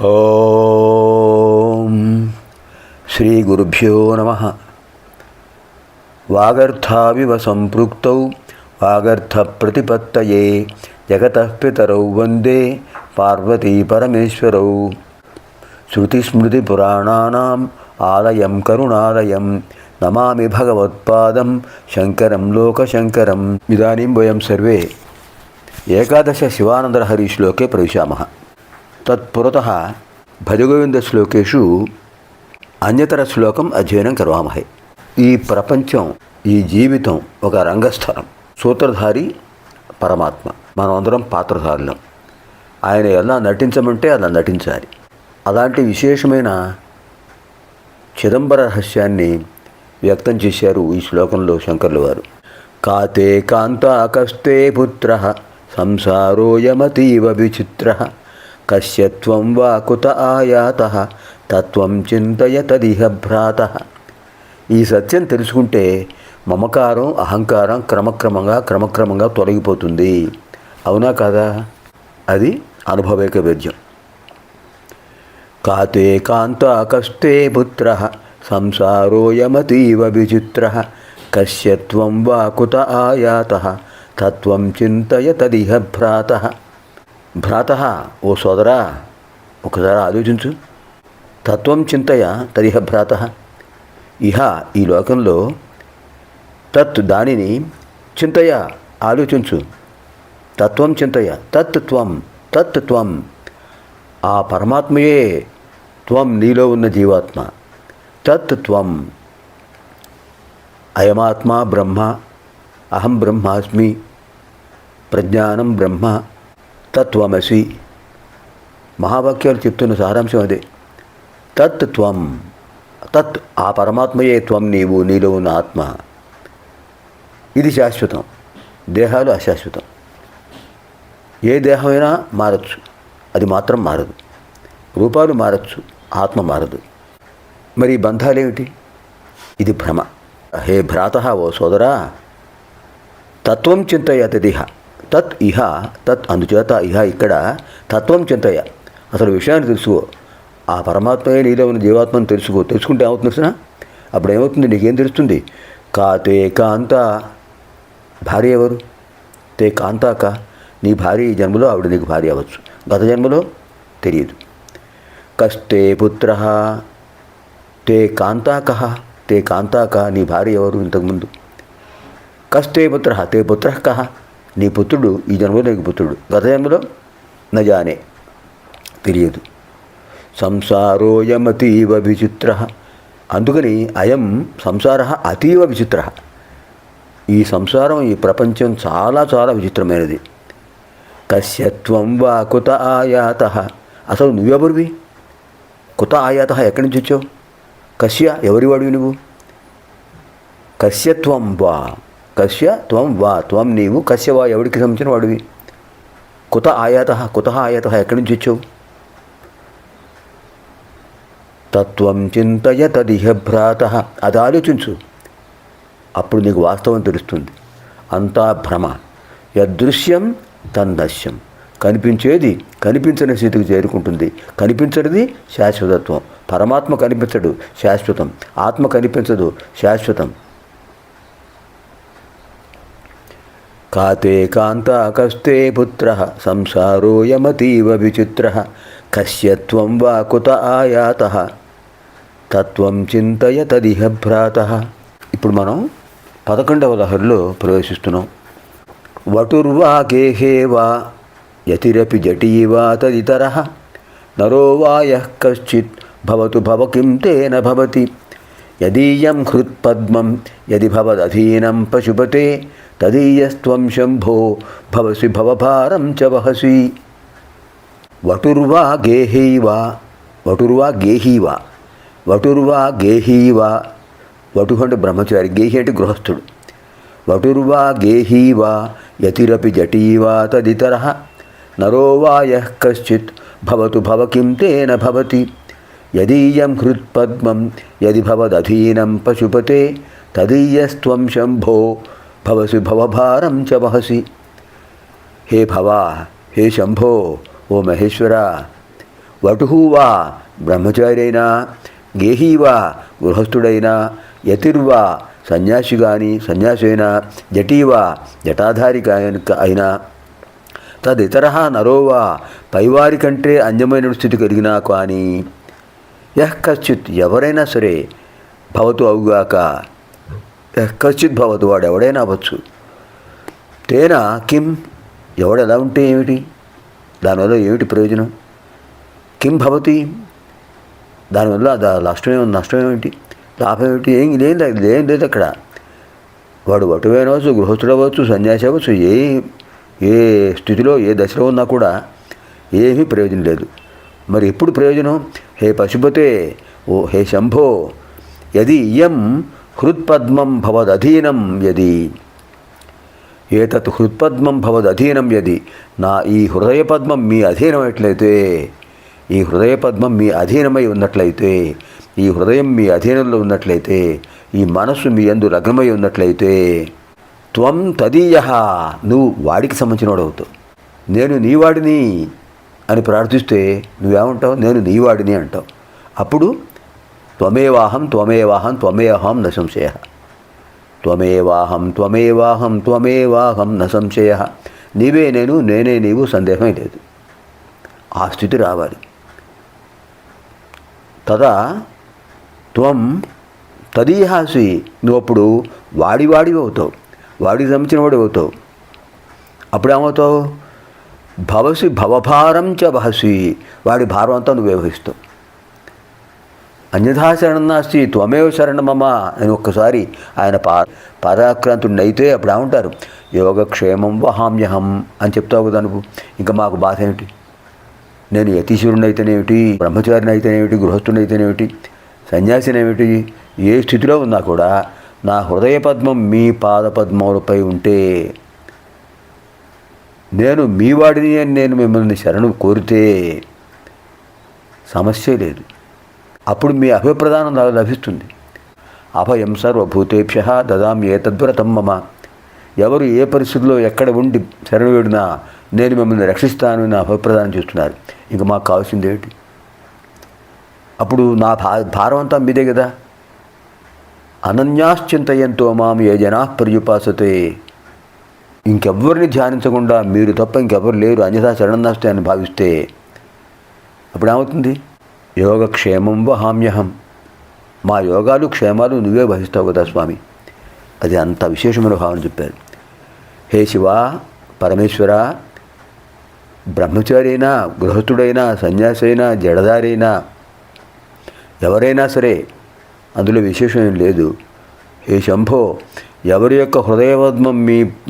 ఓం శ్రీ గురుభ్యో నమః. వాగర్థావివ సంపృక్తౌ వాగర్థ ప్రతిపత్తయే జగతః పితరౌ వందే పార్వతీ పరమేశ్వరౌ. శృతిస్మృతిపురాణానాం ఆలయం కరుణాలయం నమామి భగవత్పాదం శంకరం లోకశంకరం. ఇదానీం వయం సర్వే ఏకాదశ శివానందలహరి శ్లోకే ప్రవిశామః. తత్పురతః భజగోవిందశ్లోకేషు అన్యతరశ్లోకం అధ్యయనం కర్వామహే. ఈ ప్రపంచం, ఈ జీవితం ఒక రంగస్థలం. సూత్రధారి పరమాత్మ, మనం అందరం పాత్రధారులం. ఆయన ఎలా నటించమంటే అలా నటించాలి. అలాంటి విశేషమైన చిదంబర రహస్యాన్ని వ్యక్తం చేశారు ఈ శ్లోకంలో శంకర్లు వారు. కాతే కాంతాకస్తే పుత్రః సంసారోయమతీవ విచిత్రః కస్యత్వం వా కుత ఆయాతః తత్వం చింతయ తదిహ భ్రాతః. ఈ సత్యం తెలుసుకుంటే మమకారం, అహంకారం క్రమక్రమంగా తొలగిపోతుంది. అవునా కాదా? అది అనుభవేక వేద్యం. కాతే కాంతాకస్తే పుత్రః సంసారోయమతీవ విచిత్రః కస్యత్వం వా కుత ఆయాతః తత్వం చింతయ తదిహ భ్రాతః. భ్రాతః, ఓ సోదరా, ఒకసారి ఆలోచించు. తత్వం చింతయ తదిహ భ్రాతః. ఇహ, ఈ లోకంలో, తత్ దానిని, చింతయ ఆలోచించు. తత్వం చింతయ, తత్ త్వం ఆ పరమాత్మయే, త్వం నీలో ఉన్న జీవాత్మ, తత్ త్వం అయమాత్మ బ్రహ్మ, అహం బ్రహ్మాస్మి, ప్రజ్ఞానం బ్రహ్మ, తత్వమసి. మహావాక్యాలు చెప్తున్న సారాంశం అదే. తత్ త్వం, తత్ ఆ పరమాత్మయే, త్వం నీవు, నీలో ఉన్న ఆత్మ. ఇది శాశ్వతం, దేహాలు అశాశ్వతం. ఏ దేహమైనా మారచ్చు, అది మాత్రం మారదు. రూపాలు మారచ్చు, ఆత్మ మారదు. మరి బంధాలేమిటి? ఇది భ్రమ. హే భ్రాతః, ఓ సోదరా, తత్వం చింతయ తదిహ. తత్ ఇహ, తత్ అందుచేత, ఇహ ఇక్కడ, తత్వం చింతయ అసలు విషయాన్ని తెలుసుకో. ఆ పరమాత్మయే నీలో ఉన్న జీవాత్మను తెలుసుకో. తెలుసుకుంటే ఏమవుతుంది తెలిసిన? అప్పుడు ఏమవుతుంది? నీకేం తెలుస్తుంది? కాతే కాంత, భార్య ఎవరు? తే కాంతాక, నీ భార్య ఈ జన్మలో ఆవిడ నీకు భార్య అవ్వచ్చు, గత జన్మలో తెలియదు. కస్తే పుత్ర, తే కాంతాక, తే కాంతాక నీ భార్య ఎవరు ఇంతకుముందు? కస్తే పుత్ర, తే పుత్ర కహ, నీ పుత్రుడు ఈ జన్మలో నీకు పుత్రుడు, గత జన్మలో నజానే తెలియదు. సంసారోయమతీవ విచిత్ర, అందుకని అయం సంసార అతీవ విచిత్ర. ఈ సంసారం, ఈ ప్రపంచం చాలా చాలా విచిత్రమైనది. కస్యత్వం వా కుత ఆయాతః, అసలు నువ్వెవరివి? కుత ఆయాతః, ఎక్కడి నుంచి వచ్చావు? కస్య, ఎవరి వాడివి నువ్వు? కస్యత్వం వా, కస్య త్వం వా, త్వం నీవు, కస్య వా ఎవడికి సంబంధించిన వాడివి? కుత ఆయాతః, కుతః ఆయాతః, ఎక్కడి నుంచి వచ్చావు? తత్వం చింతయ తదిహ భ్రాతః, అది ఆలోచించు. అప్పుడు నీకు వాస్తవం తెలుస్తుంది. అంతా భ్రమ. యదృశ్యం తన్నశ్యం. కనిపించేది కనిపించని స్థితికి చేరుకుంటుంది. కనిపించనిది శాశ్వతత్వం. పరమాత్మ కనిపించడు, శాశ్వతం. ఆత్మ కనిపించదు, శాశ్వతం. కాతే కాంతాకస్తే పుత్రః సంసారోయమతీవ విచిత్రః కస్యత్వం వా కుత ఆయాతః తత్వం చింతయ తదిహ భ్రాతః. ఇప్పుడు మనం 11వ లహరిలో ప్రవేశిస్తున్నాం. వటుర్వా గేహే వా యతిరపి జటీ వా తదితరః నరో వా యః కశ్చిత్ భవతు భవ కిం తేన భవతి యదీయం హృత్పద్మం యది భవదధీనం పశుపతే తదీయస్త్వం శంభో భవసి భవభారం చ వహసి. వటుర్వా గేహీవా, వటుర్వా గేహీవా, వటుర్వా గేహీవా. వటు అంటే బ్రహ్మచారి, గేహి అంటే గృహస్థుడు. వటుర్వా గేహీవా యతిరపి జటీవా తదితరః నరో వా యః కశ్చిత్ భవతు భవ కిం తేన భవతి యదీయం హృత్పద్మం యది భవదధీనం పశుపతే తదీయస్త్వం శంభో భవసి భవభారం చ వహసి. హే భవ, హే శంభో, ఓ మహేశ్వర, వటుహు వా బ్రహ్మచారి అయినా, గేహీ వా గృహస్థుడైనా, యతిర్వా సన్యాసి కానీ సన్యాసి అయినా, జటీవా జటాధారి అయినా, తదితర నరోవా పైవారి కంటే అన్యమైన స్థితి కలిగినా కానీ, యః కశ్చిత్ ఎవరైనా సరే, భవతు అవుగాక, యః కశ్చిత్ భవతు వాడు ఎవడైనా అవ్వచ్చు, తేన కిం ఎవడు ఎలా ఉంటే ఏమిటి, దానివల్ల ఏమిటి ప్రయోజనం, కిం భవతి దానివల్ల నష్టం ఏమిటి, లాభం ఏమిటి, ఏం లేదు అక్కడ. వాడు వటువైన అవ్వచ్చు, గృహస్థుడు అవ్వచ్చు, సన్యాసి అవ్వచ్చు, ఏ స్థితిలో ఏ దశలో ఉన్నా కూడా ఏమీ ప్రయోజనం లేదు. మరి ఎప్పుడు ప్రయోజనం? హే పశుపతే, ఓ హే శంభో, యది ఇయం హృత్పద్మం భవదధీనం యది, ఏతత్ హృత్పద్మం భవదధీనం యది, నా ఈ హృదయపద్మం మీ అధీనమైనట్లయితే, ఈ హృదయపద్మం మీ అధీనమై ఉన్నట్లయితే, ఈ హృదయం మీ అధీనంలో ఉన్నట్లయితే, ఈ మనస్సు మీ యందు లగ్నమై ఉన్నట్లయితే, త్వం తదీయ, నువ్వు వాడికి సంబంధించిన వాడు అవుతావు. నేను నీవాడిని అని ప్రార్థిస్తే నువ్వేమంటావు? నేను నీవాడిని అంటావు. అప్పుడు త్వమేవాహం త్వమేవాహం త్వమేవాహం న సంశయ, త్వమేవాహం త్వమేవాహం త్వమేవాహం న సంశయ, నీవే నేను, నేనే నీవు, సందేహమే లేదు. ఆ స్థితి రావాలి. తదా త్వం తదీహాసి, నువ్వు అప్పుడు వాడివి అవుతావు, వాడికి సంబంధించిన వాడి అవుతావు. అప్పుడు ఏమవుతావు? భవసి భవభారం చ వహసి, వాడి భారం అంతా నువ్వే వహిస్తావు. అన్యథా శరణం నాస్తి త్వమేవ శరణమమ అని ఒక్కసారి ఆయన పారాక్రాంతుడిని అయితే అప్పుడు ఏమంటారు? యోగక్షేమం వహామ్యహం అని చెప్తావు కదా నువ్వు. ఇంకా మాకు బాధ ఏమిటి? నేను యతీశ్వరుని అయితేనేమిటి, బ్రహ్మచారిని అయితేనేమిటి, గృహస్థుని అయితేనేమిటి, సన్యాసినేమిటి, ఏ స్థితిలో ఉన్నా కూడా నా హృదయ పద్మం మీ పాదపద్మములపై ఉంటే, నేను మీ వాడిని అని నేను మిమ్మల్ని శరణు కోరితే సమస్య లేదు. అప్పుడు మీ అభయప్రదానం లభిస్తుంది. అభయం సర్వభూతేభ్య దదామి ఏతద్వ్రతం మమ, ఎవరు ఏ పరిస్థితుల్లో ఎక్కడ ఉండి శరణు వేడినా నేను మిమ్మల్ని రక్షిస్తాను నా అభయప్రదానం చేస్తున్నారు. ఇంకా మాకు కావాల్సింది ఏమిటి? అప్పుడు నా భారం అంతా మీదే కదా. అనన్యాశ్చింతయంతో మాం ఏ జనా పర్యుపాసతే, ఇంకెవ్వరిని ధ్యానించకుండా మీరు తప్ప ఇంకెవ్వరు లేరు అన్యథా శరణాస్తే అని భావిస్తే అప్పుడు ఏమవుతుంది? యోగక్షేమం వహామ్యహం, మా యోగాలు క్షేమాలు నువ్వే వహిస్తావు కదా స్వామి. అది అంత విశేషమైన భావన చెప్పారు. హే శివ, పరమేశ్వర, బ్రహ్మచారి అయినా, గృహస్థుడైనా, సన్యాసి అయినా, జడదారైనా, ఎవరైనా సరే అందులో విశేషం ఏం లేదు. హే శంభో, ఎవరి యొక్క హృదయపద్మం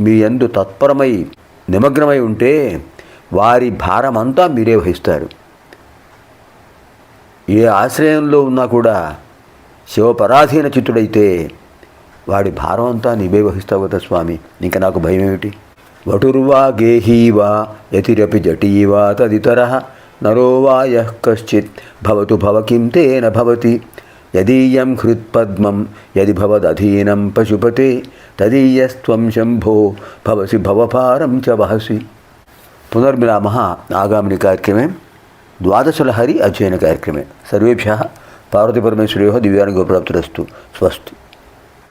మీ యందు తత్పరమై నిమగ్నమై ఉంటే వారి భారమంతా మీరే వహిస్తారు. ఏ ఆశ్రయంలో ఉన్నా కూడా శివపరాధీన చిత్తుడైతే వాడి భారం అంతా నీవే వహిస్తావు కదా స్వామి. ఇంకా నాకు భయం ఏమిటి? వటుర్వా గేహీవా యతిరపి జటీవా తదితర నరో వా యః కశ్చిత్ భవతు భవ కిం తేన భవతి, యదీయం హృత్పద్మం యది భవదధీనం పశుపతే తదీయస్త్వం శంభో భవసి భవభారం చ వహసి. పునర్మిలామः आगामिनि कार्यक्रमे द्वादशलहरी अध्ययन कार्यक्रमे. सर्वेभ्यः पार्वतीपरमेश्वर्योः दिव्यानुग्रहप्राप्तिरस्तु. स्वस्ति.